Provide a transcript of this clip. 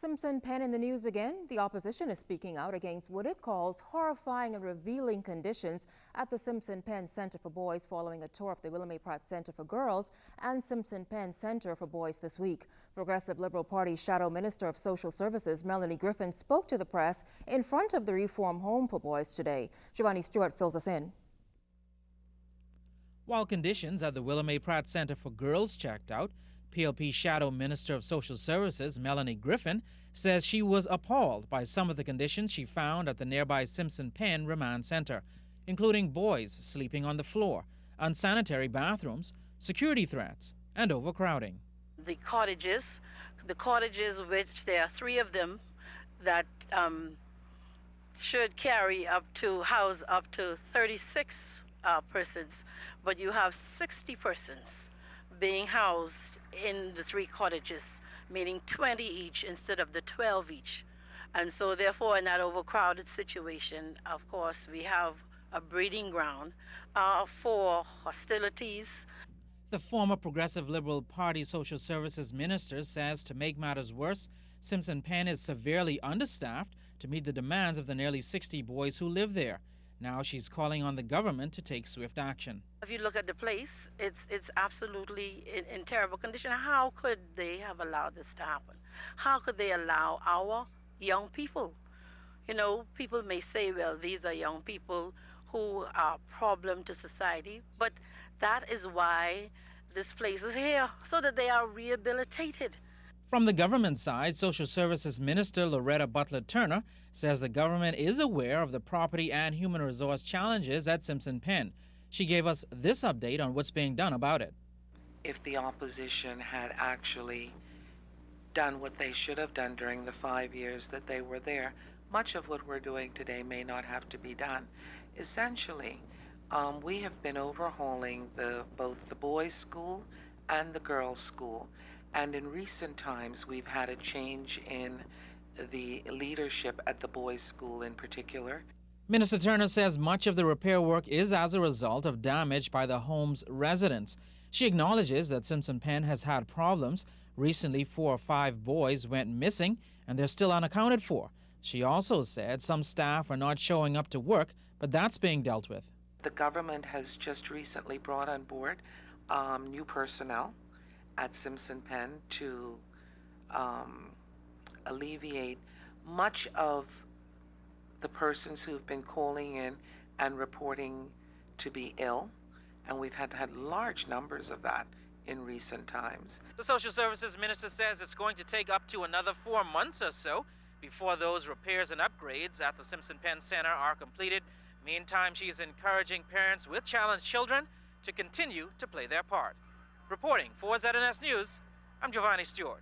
Simpson Penn in the news again. The opposition is speaking out against what it calls horrifying and revealing conditions at the Simpson Penn Center for Boys following a tour of the William A. Pratt Center for Girls and Simpson Penn Center for Boys this week. Progressive Liberal Party Shadow Minister of Social Services Melanie Griffin spoke to the press in front of the Reform Home for Boys today. Giovanni Stewart fills us in. While conditions at the William A. Pratt Center for Girls checked out, PLP Shadow Minister of Social Services Melanie Griffin says she was appalled by some of the conditions she found at the nearby Simpson Penn Remand Center, including boys sleeping on the floor, unsanitary bathrooms, security threats, and overcrowding. The cottages, which there are 3 of them that should house up to 36 persons, but you have 60 persons being housed in the 3 cottages, meaning 20 each instead of the 12 each. And so therefore, in that overcrowded situation, of course, we have a breeding ground for hostilities. The former Progressive Liberal Party Social Services Minister says to make matters worse, Simpson Penn is severely understaffed to meet the demands of the nearly 60 boys who live there. Now she's calling on the government to take swift action. If you look at the place, it's absolutely in terrible condition. How could they have allowed this to happen? How could they allow our young people? You know, people may say, well, these are young people who are a problem to society, but that is why this place is here, so that they are rehabilitated. From the government side, Social Services Minister Loretta Butler Turner says the government is aware of the property and human resource challenges at Simpson Penn. She gave us this update on what's being done about it. If the opposition had actually done what they should have done during the 5 years that they were there, much of what we're doing today may not have to be done. Essentially, we have been overhauling both the boys' school and the girls' school. And in recent times, we've had a change in the leadership at the boys' school in particular. Minister Turner says much of the repair work is as a result of damage by the home's residents. She acknowledges that Simpson Penn has had problems. Recently, 4 or 5 boys went missing, and they're still unaccounted for. She also said some staff are not showing up to work, but that's being dealt with. The government has just recently brought on board new personnel at Simpson Penn to alleviate much of the persons who've been calling in and reporting to be ill, and we've had large numbers of that in recent times. The Social Services Minister says it's going to take up to another 4 months or so before those repairs and upgrades at the Simpson Penn Center are completed. Meantime, she's encouraging parents with challenged children to continue to play their part. Reporting for ZNS News, I'm Giovanni Stewart.